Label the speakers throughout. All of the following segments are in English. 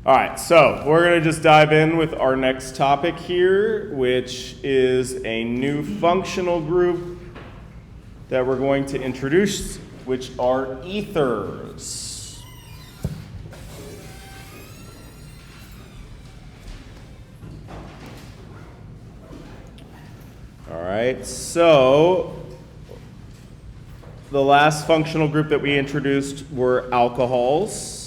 Speaker 1: All right, so we're going to just dive in with our next topic here, which is a new functional group that we're going to introduce, which are ethers. All right, so the last functional group that we introduced were alcohols.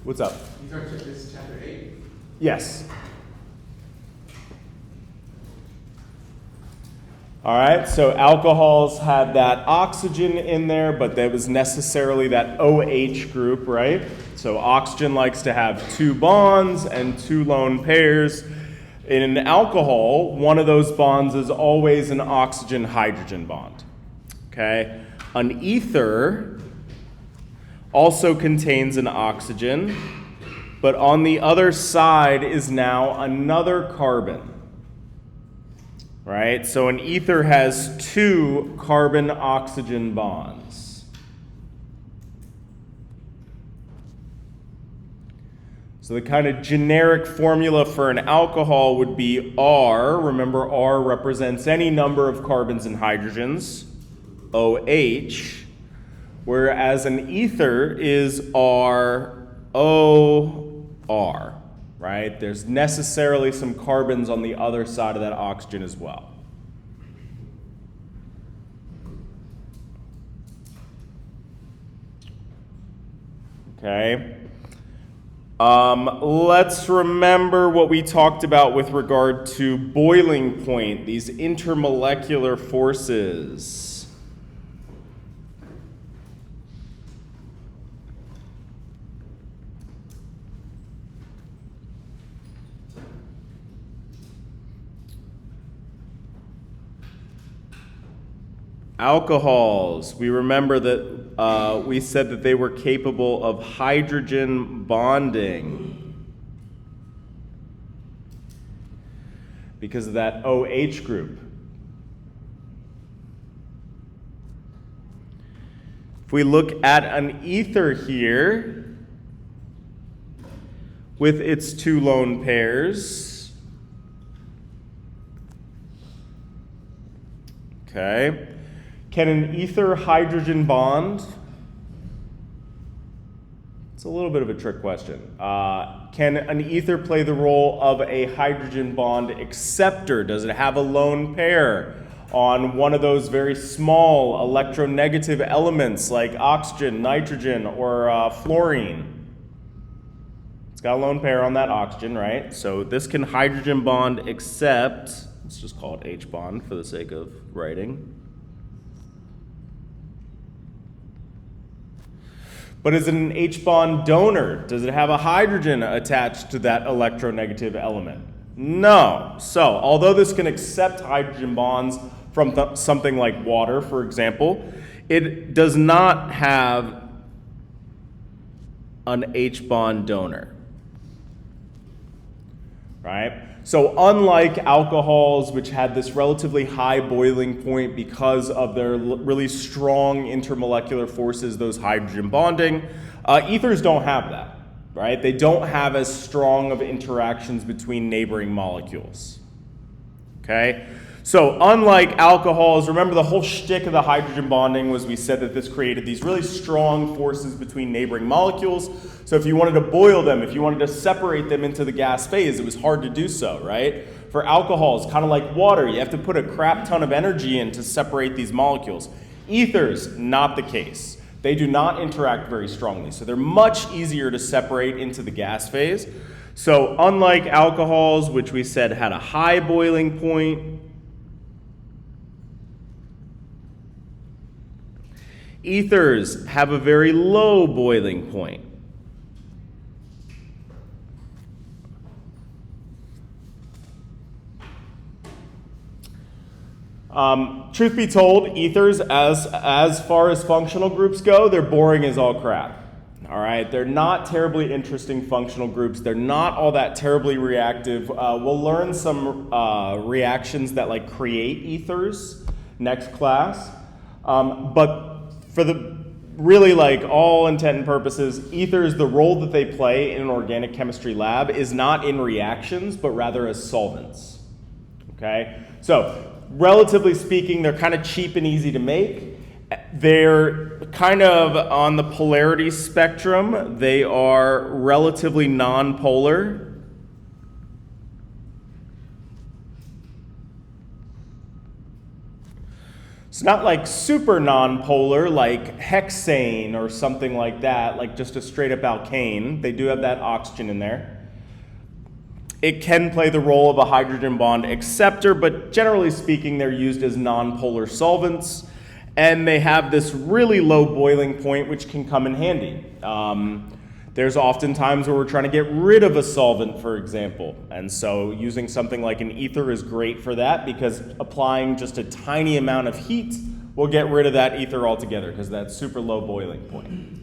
Speaker 1: What's up?
Speaker 2: You talked about this chapter 8?
Speaker 1: Yes. All right, so alcohols had that oxygen in there, but there was necessarily that OH group, right? So oxygen likes to have two bonds and two lone pairs. In an alcohol, one of those bonds is always an oxygen-hydrogen bond, okay? An ether also contains an oxygen, but on the other side is now another carbon, right? So an ether has two carbon-oxygen bonds. So the kind of generic formula for an alcohol would be R. Remember, R represents any number of carbons and hydrogens, OH. Whereas an ether is ROR, right? There's necessarily some carbons on the other side of that oxygen as well. Okay. Let's remember what we talked about with regard to boiling point, these intermolecular forces. Alcohols, we remember that we said that they were capable of hydrogen bonding because of that OH group. If we look at an ether here with its two lone pairs, okay. Can an ether hydrogen bond? It's a little bit of a trick question. Can an ether play the role of a hydrogen bond acceptor? Does it have a lone pair on one of those very small electronegative elements like oxygen, nitrogen, or fluorine? It's got a lone pair on that oxygen, right? So this can hydrogen bond accept. Let's just call it H bond for the sake of writing. But is it an H-bond donor? Does it have a hydrogen attached to that electronegative element? No. So, although this can accept hydrogen bonds from something like water, for example, it does not have an H-bond donor, right? So unlike alcohols, which had this relatively high boiling point because of their really strong intermolecular forces, those hydrogen bonding, ethers don't have that, right? They don't have as strong of interactions between neighboring molecules, okay? So unlike alcohols, remember the whole shtick of the hydrogen bonding was we said that this created these really strong forces between neighboring molecules. So if you wanted to boil them, if you wanted to separate them into the gas phase, it was hard to do so, right? For alcohols, kind of like water, you have to put a crap ton of energy in to separate these molecules. Ethers, not the case. They do not interact very strongly, so they're much easier to separate into the gas phase. So unlike alcohols, which we said had a high boiling point, ethers have a very low boiling point. Truth be told, ethers, as far as functional groups go, they're boring as all crap. All right, they're not terribly interesting functional groups. They're not all that terribly reactive. We'll learn some reactions that like create ethers next class. But for the really, like, all intent and purposes, ethers, the role that they play in an organic chemistry lab is not in reactions, but rather as solvents. Okay? So, relatively speaking, they're kind of cheap and easy to make. They're kind of on the polarity spectrum. They are relatively nonpolar. It's not like super nonpolar like hexane or something like that, like just a straight up alkane. They do have that oxygen in there. It can play the role of a hydrogen bond acceptor, but generally speaking, they're used as nonpolar solvents. And they have this really low boiling point, which can come in handy. There's often times where we're trying to get rid of a solvent, for example. And so using something like an ether is great for that, because applying just a tiny amount of heat will get rid of that ether altogether, because that's super low boiling point.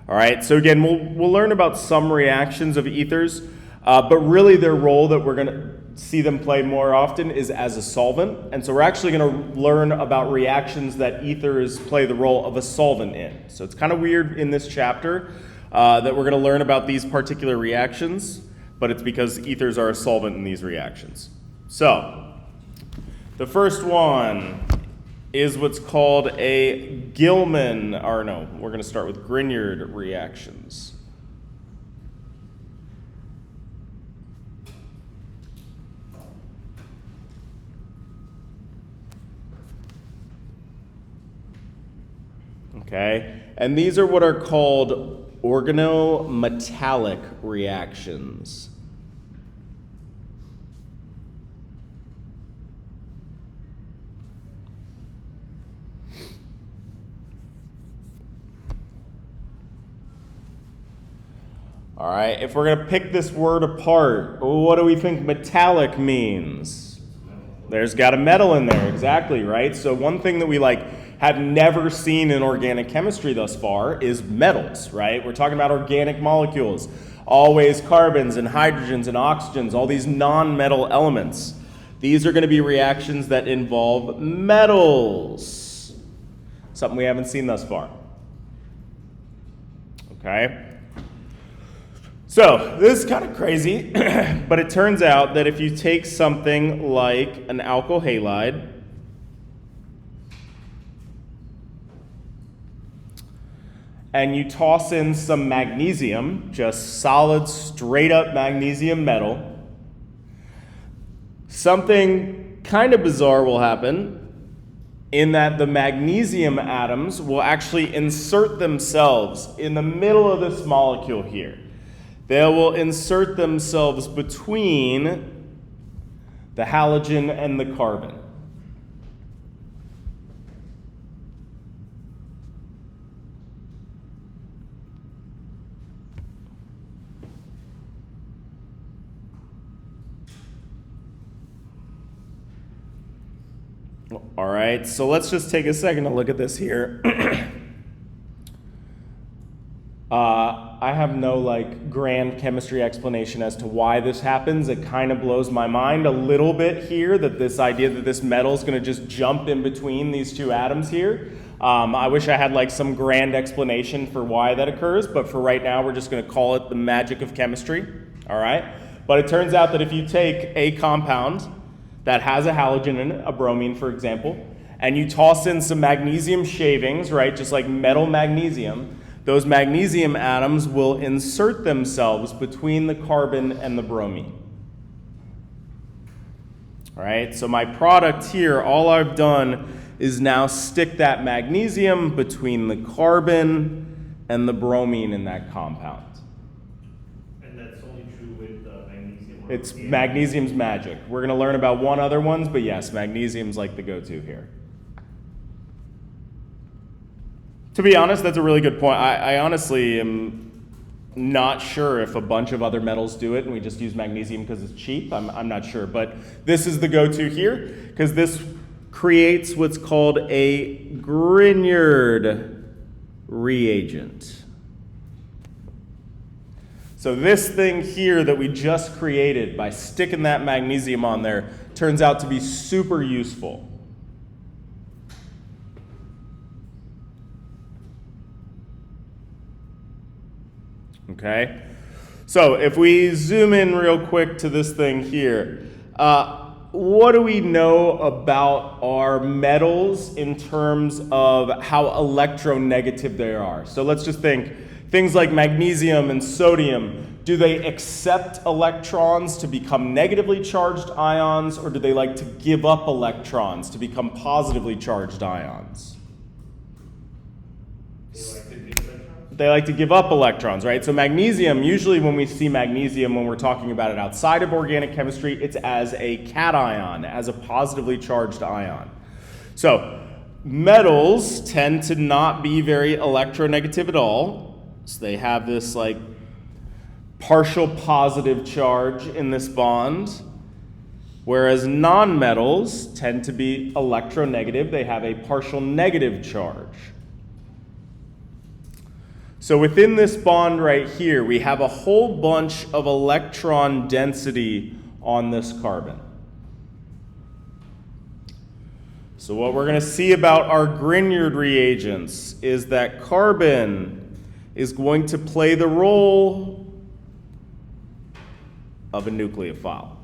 Speaker 1: All right, so again, we'll learn about some reactions of ethers, but really their role that we're going to see them play more often is as a solvent. And so we're actually going to learn about reactions that ethers play the role of a solvent in. So it's kind of weird in this chapter that we're going to learn about these particular reactions, but it's because ethers are a solvent in these reactions. So the first one is what's called a Gilman, or no, we're going to start with Grignard reactions. Okay, and these are what are called organometallic reactions. All right, if we're going to pick this word apart, what do we think metallic means? There's got a metal in there, exactly, right? So one thing that we have never seen in organic chemistry thus far is metals, right? We're talking about organic molecules, always carbons and hydrogens and oxygens, all these non-metal elements. These are going to be reactions that involve metals, something we haven't seen thus far. Okay? So this is kind of crazy, but it turns out that if you take something like an alkyl halide, and you toss in some magnesium, just solid, straight up magnesium metal, something kind of bizarre will happen in that the magnesium atoms will actually insert themselves in the middle of this molecule here. They will insert themselves between the halogen and the carbon. All right, so let's just take a second to look at this here. I have no grand chemistry explanation as to why this happens. It kind of blows my mind a little bit here that this idea that this metal is going to just jump in between these two atoms here. I wish I had some grand explanation for why that occurs, but for right now we're just going to call it the magic of chemistry. All right, but it turns out that if you take a compound that has a halogen in it, a bromine for example, and you toss in some magnesium shavings, right, just like metal magnesium, those magnesium atoms will insert themselves between the carbon and the bromine. All right, so my product here, all I've done is now stick that magnesium between the carbon and the bromine in that compound.
Speaker 3: And that's only true with magnesium?
Speaker 1: It's magnesium's magic. We're going to learn about one other ones, but yes, magnesium's like the go-to here. To be honest, that's a really good point. I honestly am not sure if a bunch of other metals do it and we just use magnesium because it's cheap. I'm not sure, but this is the go-to here because this creates what's called a Grignard reagent. So this thing here that we just created by sticking that magnesium on there turns out to be super useful. Okay? So if we zoom in real quick to this thing here, what do we know about our metals in terms of how electronegative they are? So let's just think, things like magnesium and sodium, do they accept electrons to become negatively charged ions, or do they like to give up electrons to become positively charged ions? They like to give up electrons, right? So magnesium, usually when we see magnesium, when we're talking about it outside of organic chemistry, it's as a cation, as a positively charged ion. So metals tend to not be very electronegative at all. So they have this like partial positive charge in this bond, whereas nonmetals tend to be electronegative. They have a partial negative charge. So within this bond right here, we have a whole bunch of electron density on this carbon. So what we're going to see about our Grignard reagents is that carbon is going to play the role of a nucleophile.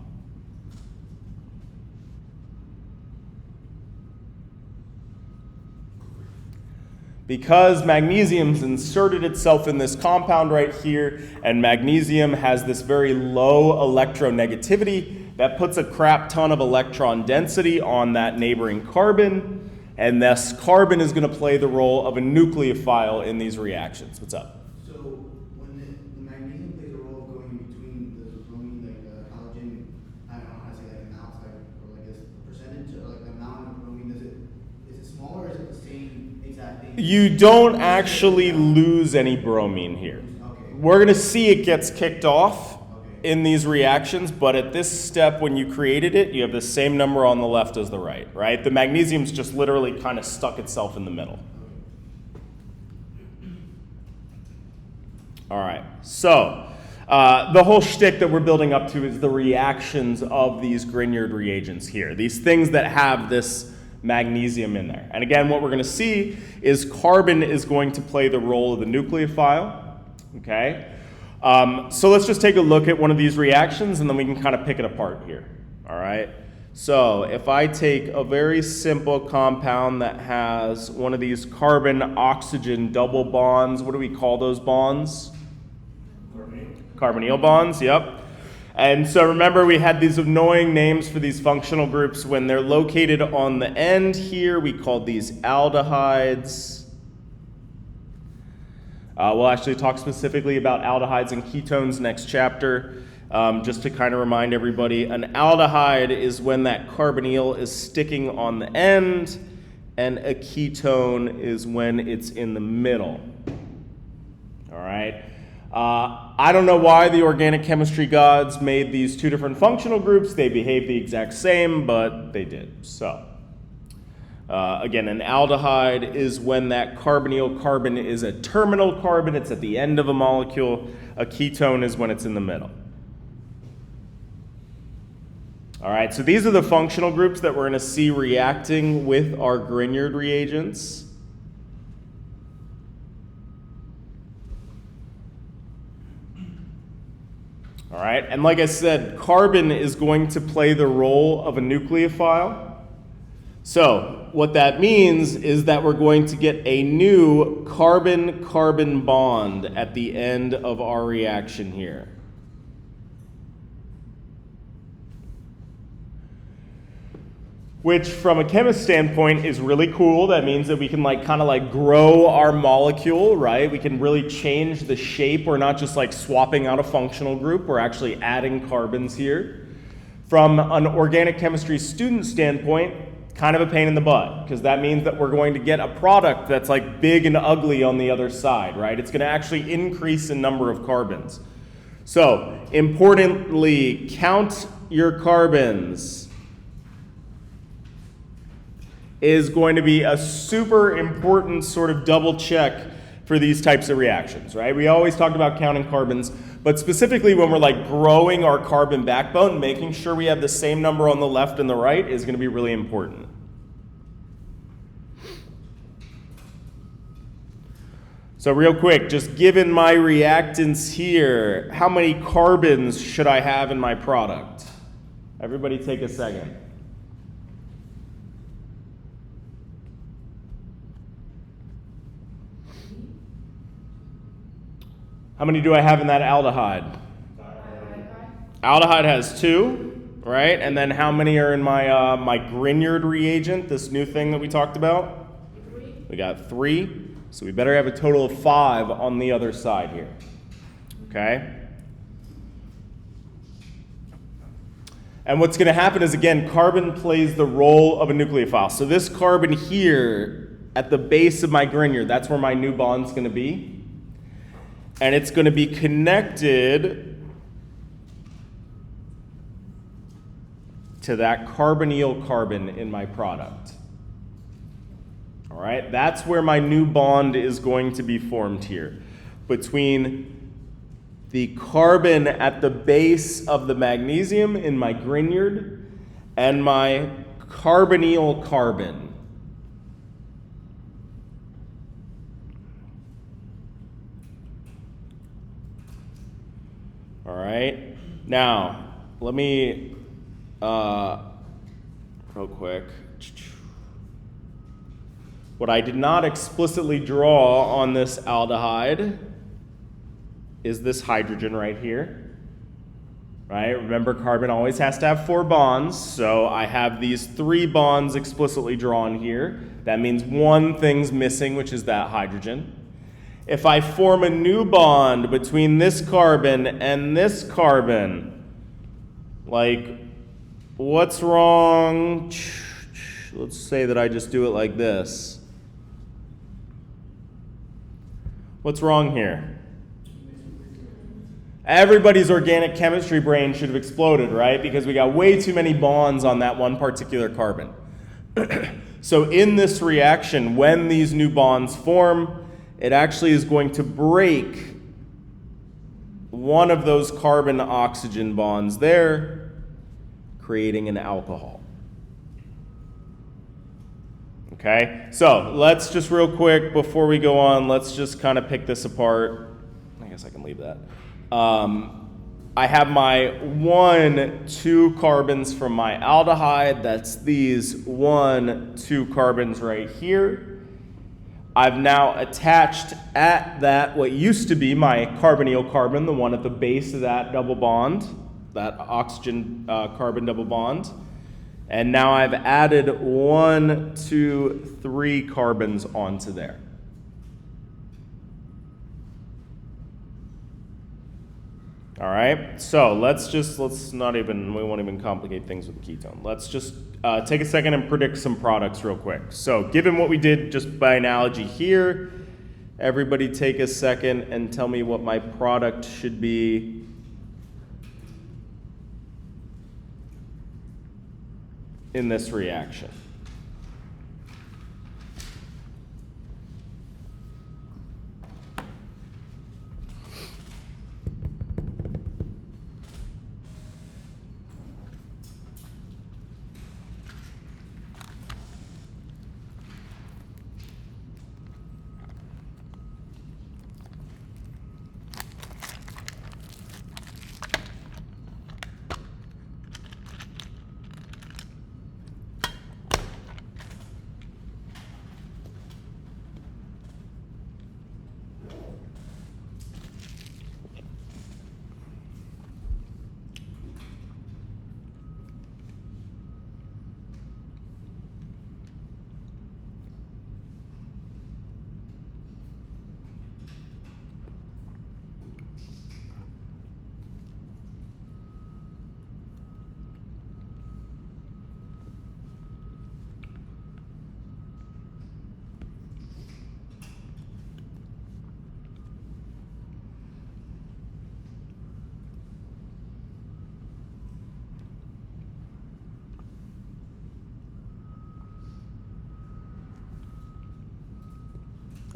Speaker 1: Because magnesium's inserted itself in this compound right here, and magnesium has this very low electronegativity, that puts a crap ton of electron density on that neighboring carbon, and thus carbon is going to play the role of a nucleophile in these reactions. What's up?
Speaker 2: So when the magnesium plays a role of going in between the bromine, like the halogen, I don't know how to say that in the outside, or like this percentage, or like the amount of bromine, is it smaller, or is it the same exact thing?
Speaker 1: You don't actually lose any bromine here.
Speaker 2: Okay.
Speaker 1: We're going to see it gets kicked off
Speaker 2: Okay.
Speaker 1: in these reactions, but at this step when you created it, you have the same number on the left as the right? The magnesium's just literally kind of stuck itself in the middle. All right, so the whole shtick that we're building up to is the reactions of these Grignard reagents here, these things that have this magnesium in there. And again, what we're going to see is carbon is going to play the role of the nucleophile, okay? So let's just take a look at one of these reactions, and then we can kind of pick it apart here, all right? So if I take a very simple compound that has one of these carbon-oxygen double bonds, what do we call those bonds? Carbonyl bonds, yep. And so remember, we had these annoying names for these functional groups. When they're located on the end here, we called these aldehydes. We'll actually talk specifically about aldehydes and ketones next chapter. Just to kind of remind everybody, an aldehyde is when that carbonyl is sticking on the end, and a ketone is when it's in the middle. All right? I don't know why the organic chemistry gods made these two different functional groups. They behave the exact same, but they did. So, again, an aldehyde is when that carbonyl carbon is a terminal carbon. It's at the end of a molecule. A ketone is when it's in the middle. All right, so these are the functional groups that we're going to see reacting with our Grignard reagents. All right, and like I said, carbon is going to play the role of a nucleophile. So what that means is that we're going to get a new carbon-carbon bond at the end of our reaction here. Which from a chemist standpoint is really cool. That means that we can kind of grow our molecule, right? We can really change the shape. We're not just swapping out a functional group. We're actually adding carbons here. From an organic chemistry student standpoint, kind of a pain in the butt, because that means that we're going to get a product that's big and ugly on the other side, right? It's going to actually increase in number of carbons. So, importantly, count your carbons is going to be a super important sort of double check for these types of reactions, right? We always talked about counting carbons, but specifically when we're growing our carbon backbone, making sure we have the same number on the left and the right is going to be really important. So real quick, just given my reactants here, how many carbons should I have in my product? Everybody take a second. How many do I have in that aldehyde? Aldehyde has 2, right? And then how many are in my my Grignard reagent, this new thing that we talked about?
Speaker 4: 3.
Speaker 1: We got 3. So we better have a total of 5 on the other side here. Okay? And what's going to happen is, again, carbon plays the role of a nucleophile. So this carbon here at the base of my Grignard, that's where my new bond's going to be. And it's going to be connected to that carbonyl carbon in my product. All right, that's where my new bond is going to be formed here, between the carbon at the base of the magnesium in my Grignard and my carbonyl carbon. All right, now let me, real quick. What I did not explicitly draw on this aldehyde is this hydrogen right here, right? Remember, carbon always has to have 4 bonds, so I have these 3 bonds explicitly drawn here. That means one thing's missing, which is that hydrogen. If I form a new bond between this carbon and this carbon, like, what's wrong? Let's say that I just do it like this. What's wrong here? Everybody's organic chemistry brain should have exploded, right? Because we got way too many bonds on that one particular carbon. So in this reaction, when these new bonds form, it actually is going to break one of those carbon-oxygen bonds there, creating an alcohol. Okay, so let's just real quick, before we go on, let's just kind of pick this apart. I guess I can leave that. I have my 1, 2 carbons from my aldehyde. That's these 1, 2 carbons right here. I've now attached at that what used to be my carbonyl carbon, the one at the base of that double bond, that oxygen carbon double bond. And now I've added 1, 2, 3 carbons onto there. All right, so we won't even complicate things with the ketone. Let's just take a second and predict some products real quick. So given what we did just by analogy here, everybody take a second and tell me what my product should be in this reaction.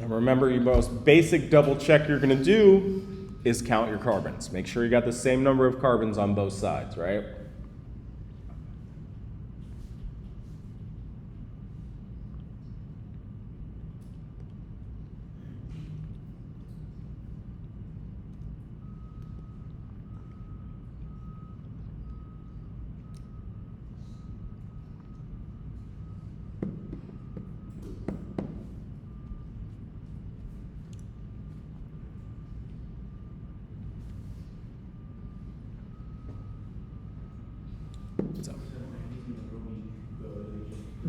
Speaker 1: And remember, your most basic double check you're going to do is count your carbons. Make sure you got the same number of carbons on both sides, right?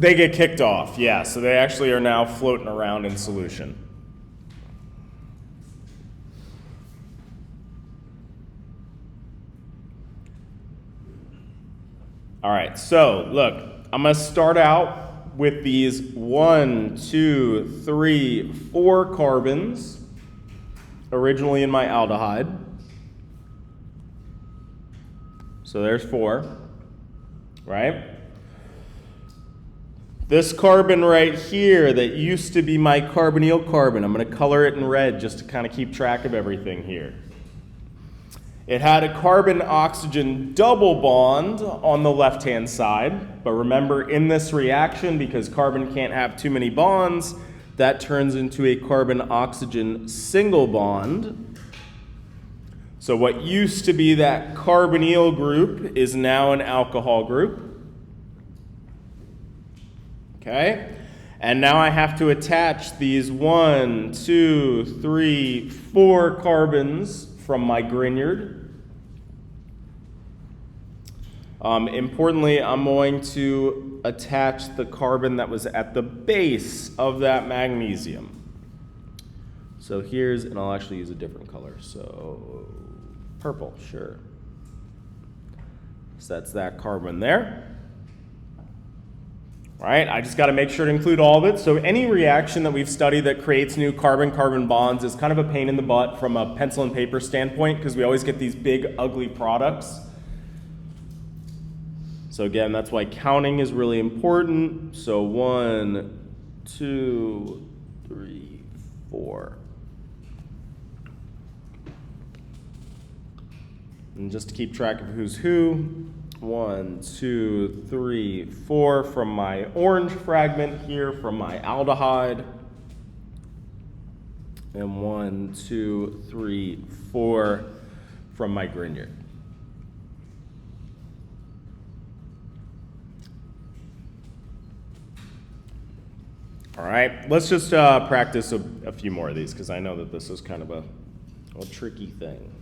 Speaker 1: They get kicked off, yeah. So they actually are now floating around in solution. All right, so look, I'm going to start out with these 1, 2, 3, 4 carbons originally in my aldehyde. So there's 4, right? This carbon right here that used to be my carbonyl carbon, I'm going to color it in red just to kind of keep track of everything here. It had a carbon-oxygen double bond on the left-hand side, but remember in this reaction, because carbon can't have too many bonds, that turns into a carbon-oxygen single bond. So what used to be that carbonyl group is now an alcohol group. Okay? And now I have to attach these 1, 2, 3, 4 carbons from my Grignard. Importantly, I'm going to attach the carbon that was at the base of that magnesium. So here's, and I'll actually use a different color. So purple, sure. So that's that carbon there. All right, I just got to make sure to include all of it. So any reaction that we've studied that creates new carbon-carbon bonds is kind of a pain in the butt from a pencil and paper standpoint because we always get these big, ugly products. So again, that's why counting is really important. So 1, 2, 3, 4. And just to keep track of who's who, 1, 2, 3, 4 from my orange fragment here from my aldehyde. And 1, 2, 3, 4 from my Grignard. All right, let's just practice a few more of these because I know that this is kind of a tricky thing.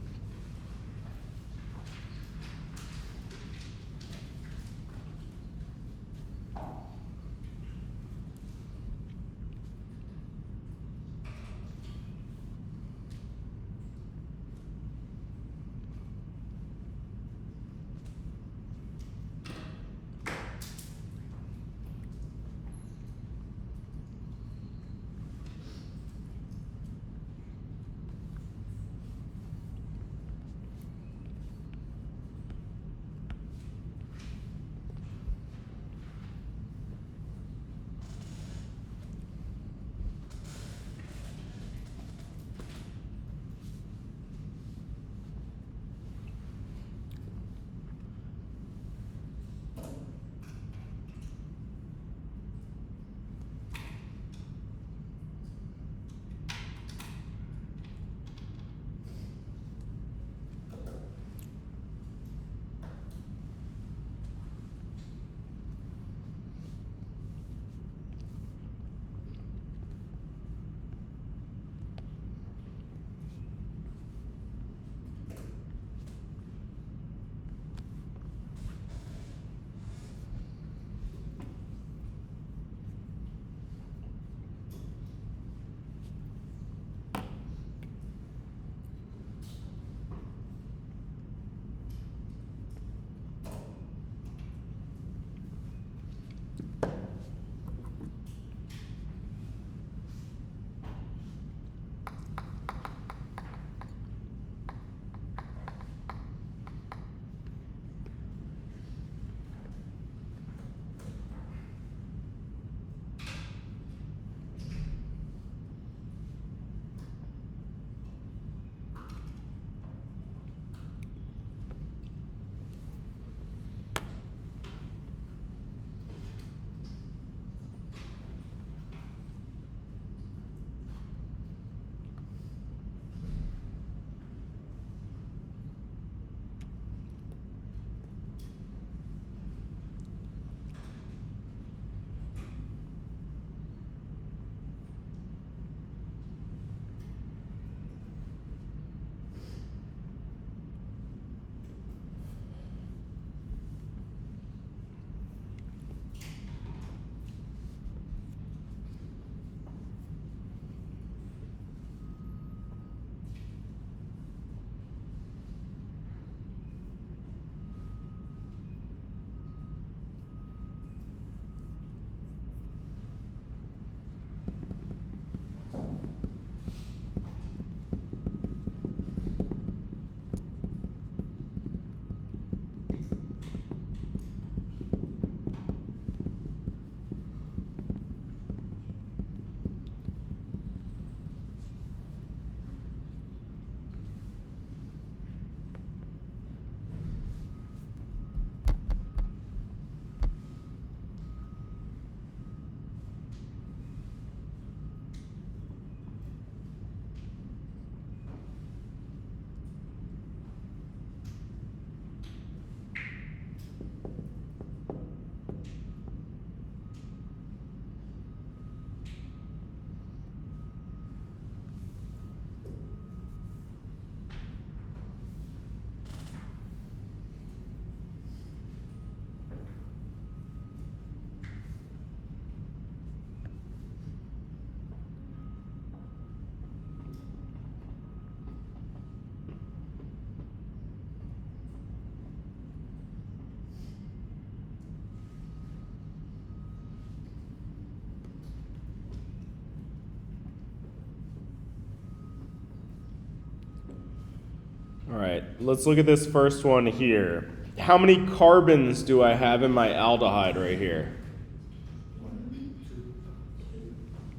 Speaker 1: All right, let's look at this first one here. How many carbons do I have in my aldehyde right here?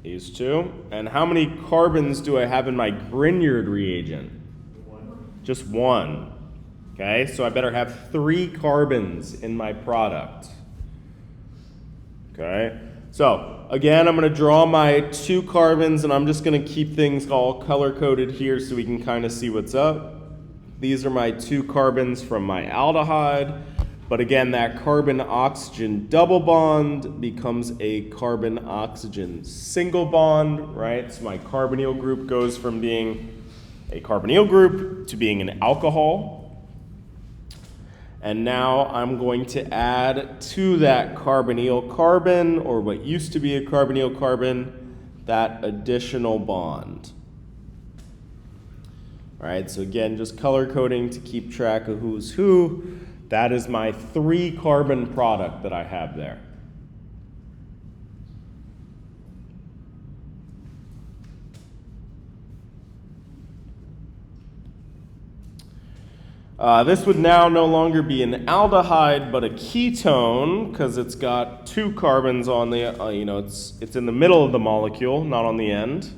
Speaker 1: These two. And how many carbons do I have in my Grignard reagent? Just one. Okay, so I better have 3 carbons in my product. Okay, so again, I'm going to draw my 2 carbons, and I'm just going to keep things all color-coded here so we can kind of see what's up. These are my 2 carbons from my aldehyde, but again, that carbon-oxygen double bond becomes a carbon-oxygen single bond, right? So my carbonyl group goes from being a carbonyl group to being an alcohol. And now I'm going to add to that carbonyl carbon, or what used to be a carbonyl carbon, that additional bond. All right, so again, just color coding to keep track of who's who. That is my 3 carbon product that I have there. This would now no longer be an aldehyde, but a ketone, because it's got 2 carbons on the, it's in the middle of the molecule, not on the end.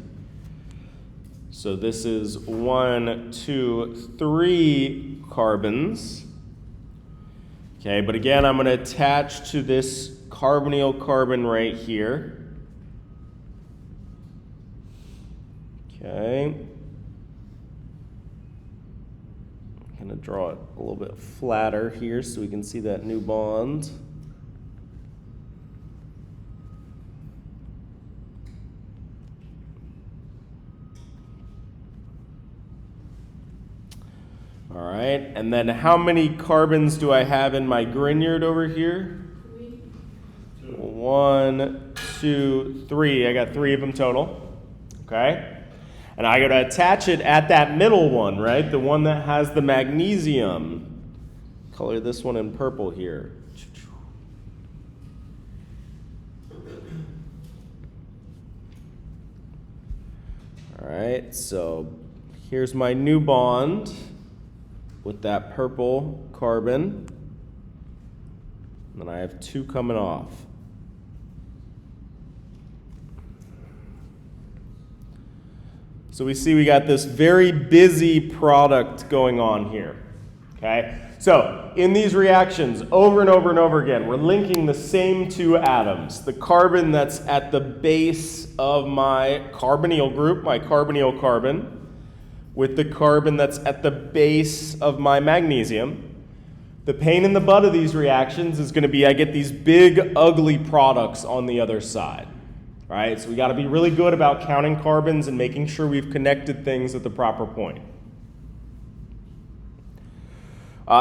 Speaker 1: So this is 1, 2, 3 carbons. Okay, but again, I'm going to attach to this carbonyl carbon right here. Okay. I'm going to draw it a little bit flatter here so we can see that new bond. All right, and then how many carbons do I have in my Grignard over here? 1, 2, 3. I got 3 of them total. Okay, and I got to attach it at that middle one, right? The one that has the magnesium. Color this one in purple here. All right, so here's my new bond with that purple carbon. And then I have 2 coming off. So we see we got this very busy product going on here. Okay? So in these reactions, over and over and over again, we're linking the same 2 atoms. The carbon that's at the base of my carbonyl group, my carbonyl carbon, with the carbon that's at the base of my magnesium. The pain in the butt of these reactions is going to be I get these big, ugly products on the other side. Right? So we got to be really good about counting carbons and making sure we've connected things at the proper point.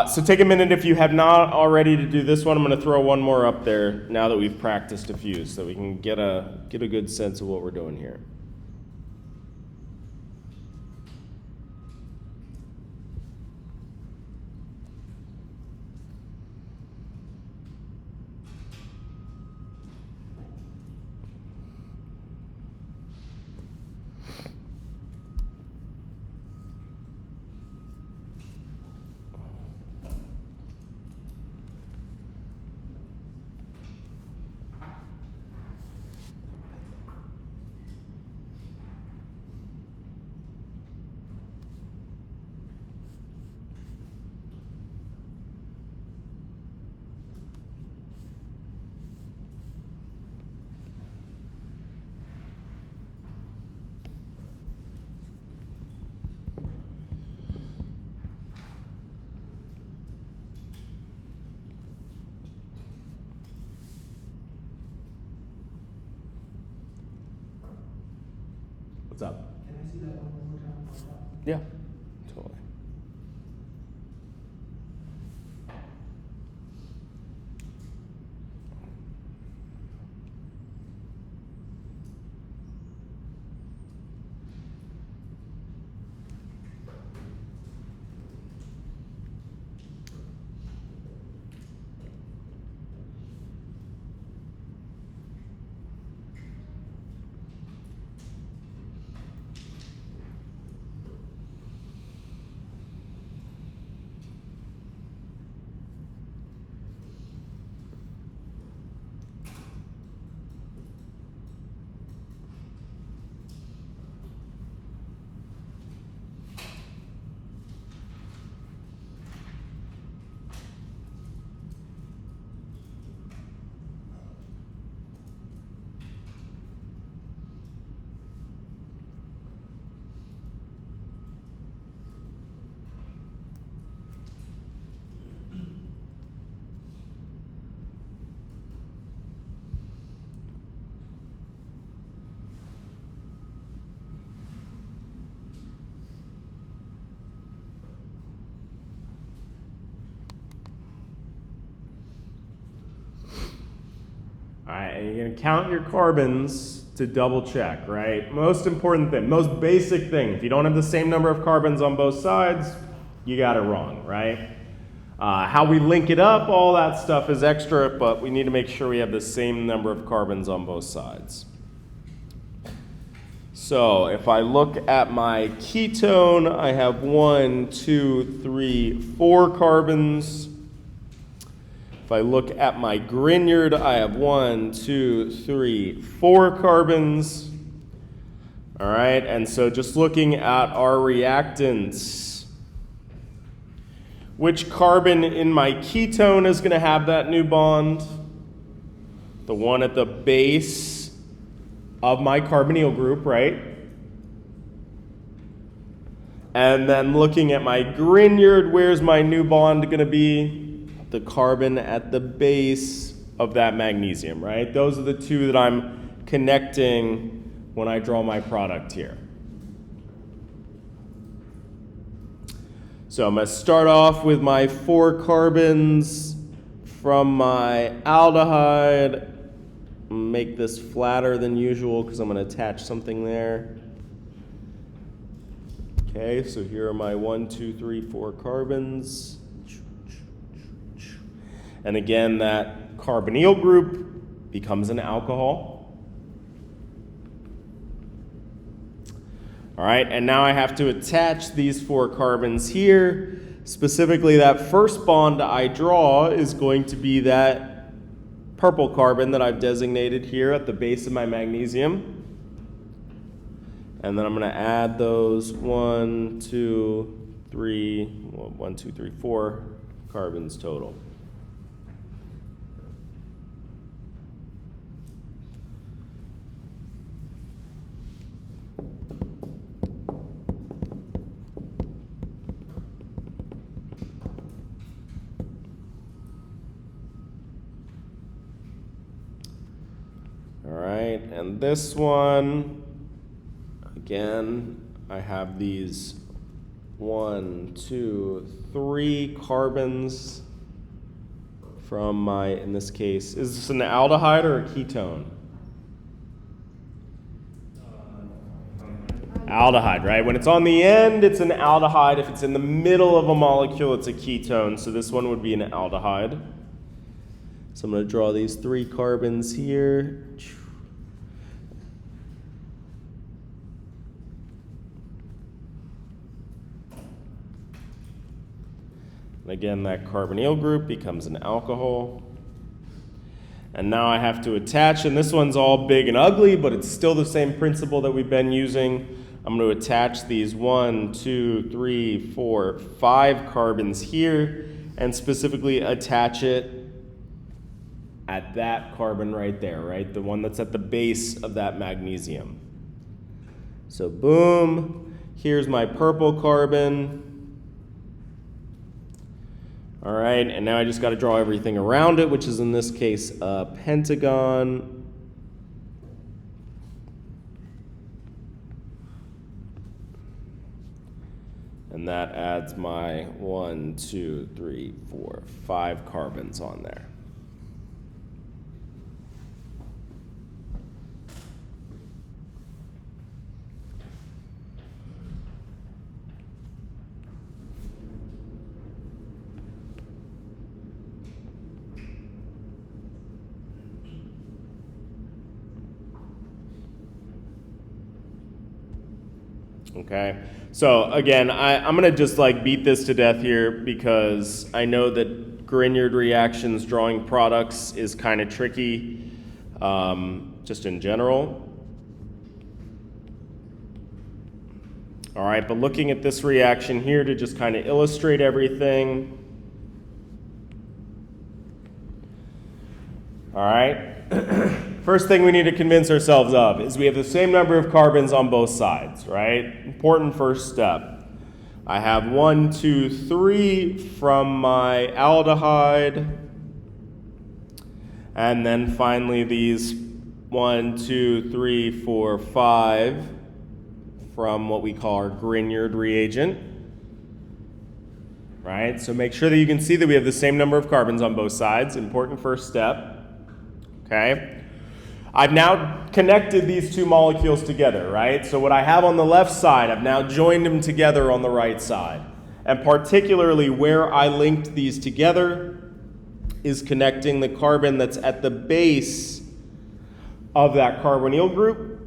Speaker 1: So take a minute if you have not already to do this one. I'm going to throw one more up there now that we've practiced a few so we can get a good sense of what we're doing here. What's up?
Speaker 2: Can I see that one more time?
Speaker 1: Yeah, totally. and you're gonna count your carbons to double check, right? Most important thing, most basic thing, if you don't have the same number of carbons on both sides, you got it wrong, right? How we link it up, all that stuff is extra, but we need to make sure we have the same number of carbons on both sides. So if I look at my ketone, I have 1, 2, 3, 4 carbons. If I look at my Grignard, I have 1, 2, 3, 4 carbons. All right, and so just looking at our reactants, which carbon in my ketone is going to have that new bond? The one at the base of my carbonyl group, right? And then looking at my Grignard, where's my new bond going to be? The carbon at the base of that magnesium, right? Those are the two that I'm connecting when I draw my product here. So I'm going to start off with my 4 carbons from my aldehyde. Make this flatter than usual because I'm going to attach something there. Okay, so here are my 1, 2, 3, 4 carbons. And again, that carbonyl group becomes an alcohol. All right, and now I have to attach these 4 carbons here. Specifically, that first bond I draw is going to be that purple carbon that I've designated here at the base of my magnesium. And then I'm going to add those 1, 2, 3, 4 carbons total. And this one, again, I have these 1, 2, 3 carbons from my, in this case, is this an aldehyde or a ketone? Aldehyde, right? When it's on the end, it's an aldehyde. If it's in the middle of a molecule, it's a ketone. So this one would be an aldehyde. So I'm going to draw these 3 carbons here. And again, that carbonyl group becomes an alcohol. And now I have to attach, and this one's all big and ugly, but it's still the same principle that we've been using. I'm going to attach these 1, 2, 3, 4, 5 carbons here, and specifically attach it at that carbon right there, right? The one that's at the base of that magnesium. So boom, here's my purple carbon. All right, and now I just got to draw everything around it, which is in this case a pentagon. And that adds my 1, 2, 3, 4, 5 carbons on there. Okay, so again, I'm going to just like beat this to death here because I know that Grignard reactions drawing products is kind of tricky just in general. All right, but looking at this reaction here to just kind of illustrate everything. All right. First thing we need to convince ourselves of is we have the same number of carbons on both sides, right? Important first step. I have 1, 2, 3 from my aldehyde. And then finally these 1, 2, 3, 4, 5 from what we call our Grignard reagent. Right? So make sure that you can see that we have the same number of carbons on both sides. Important first step. Okay? I've now connected these two molecules together, right? So what I have on the left side, I've now joined them together on the right side. And particularly where I linked these together is connecting the carbon that's at the base of that carbonyl group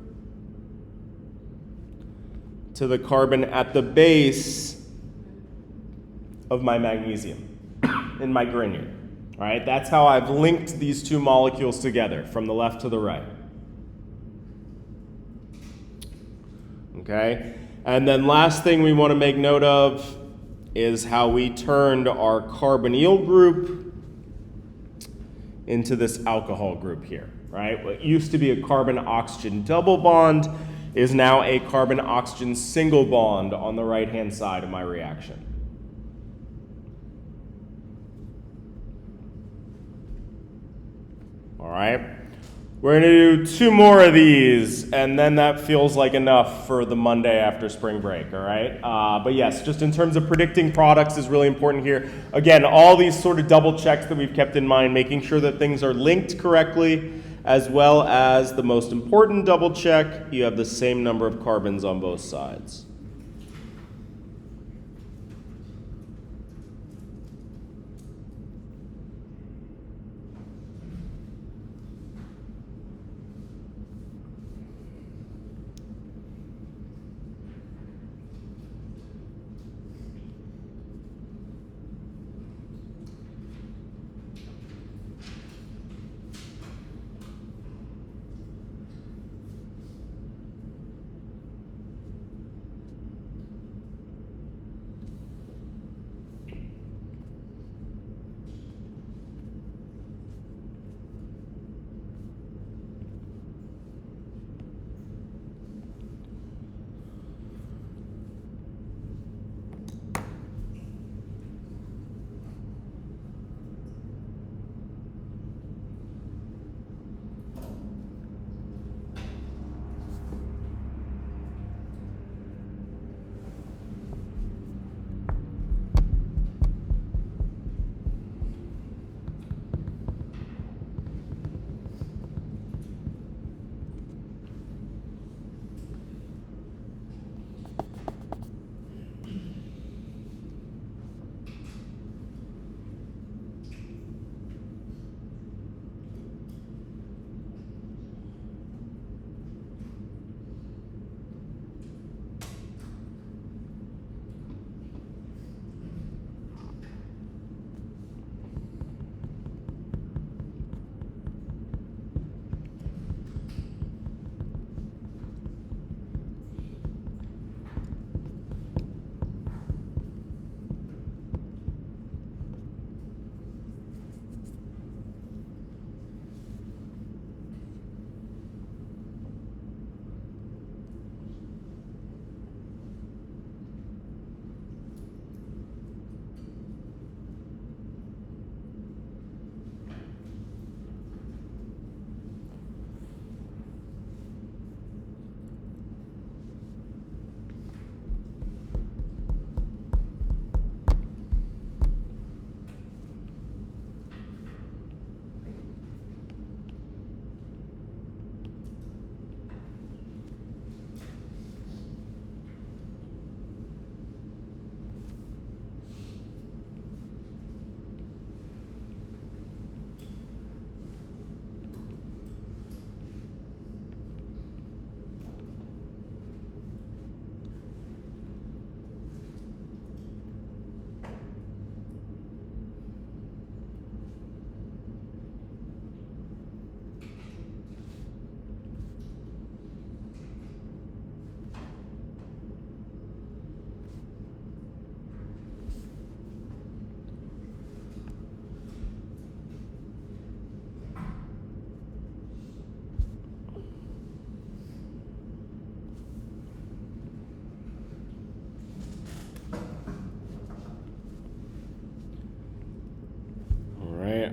Speaker 1: to the carbon at the base of my magnesium in my Grignard. All right, that's how I've linked these two molecules together from the left to the right. Okay, and then last thing we want to make note of is how we turned our carbonyl group into this alcohol group here, right? What used to be a carbon-oxygen double bond is now a carbon-oxygen single bond on the right-hand side of my reaction. All right, we're gonna do 2 more of these, and then that feels like enough for the Monday after spring break, all right? But yes, just in terms of predicting products is really important here. Again, all these sort of double checks that we've kept in mind, making sure that things are linked correctly, as well as the most important double check, you have the same number of carbons on both sides.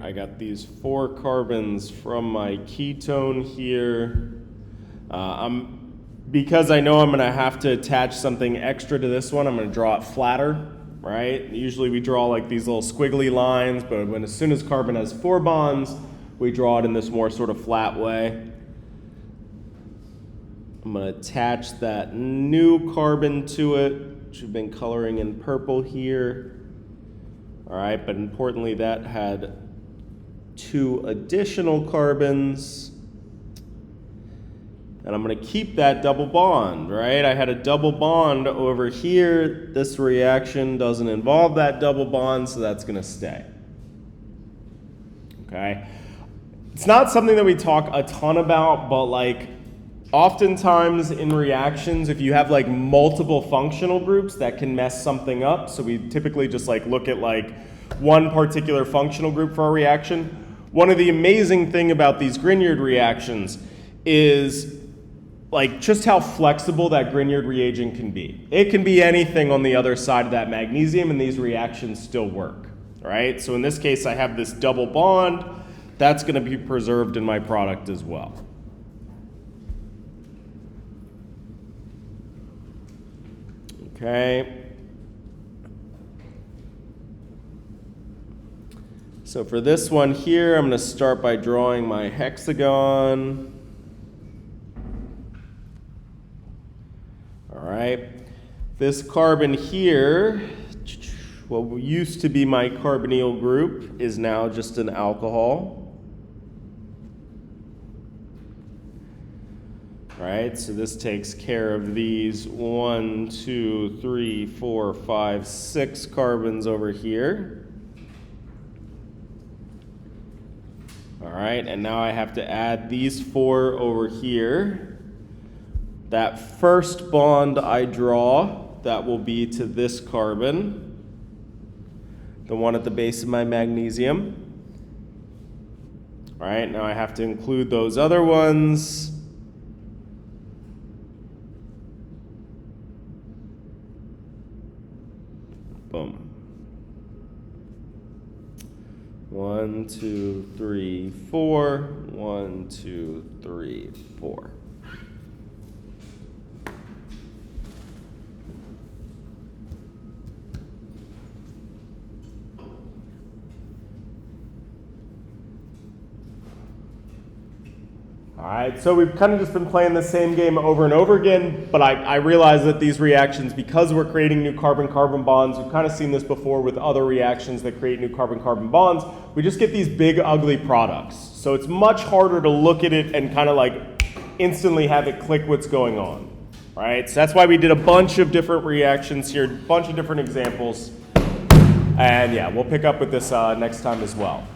Speaker 1: I got these 4 carbons from my ketone here. Because I know I'm going to have to attach something extra to this one, I'm going to draw it flatter, right? Usually we draw like these little squiggly lines, but as soon as carbon has 4 bonds, we draw it in this more sort of flat way. I'm going to attach that new carbon to it, which we've been coloring in purple here. All right, but importantly, that had 2 additional carbons. And I'm going to keep that double bond, right? I had a double bond over here. This reaction doesn't involve that double bond, so that's going to stay. Okay? It's not something that we talk a ton about, but like oftentimes in reactions, if you have like multiple functional groups, that can mess something up. So we typically just like look at like one particular functional group for a reaction. One of the amazing thing about these Grignard reactions is like just how flexible that Grignard reagent can be. It can be anything on the other side of that magnesium and these reactions still work, right? So in this case, I have this double bond. That's going to be preserved in my product as well. Okay. So for this one here, I'm going to start by drawing my hexagon. All right. This carbon here, what used to be my carbonyl group, is now just an alcohol. Right, so this takes care of these 1, 2, 3, 4, 5, 6 carbons over here. All right, and now I have to add these 4 over here. That first bond I draw, that will be to this carbon, the one at the base of my magnesium. All right, now I have to include those other ones. Boom. 1, 2, 3, 4. 1, 2, 3, 4. All right, so we've kind of just been playing the same game over and over again, but I realize that these reactions, because we're creating new carbon-carbon bonds, we've kind of seen this before with other reactions that create new carbon-carbon bonds, we just get these big, ugly products. So it's much harder to look at it and kind of like instantly have it click what's going on. All right, so that's why we did a bunch of different reactions here, a bunch of different examples. And yeah, we'll pick up with this next time as well.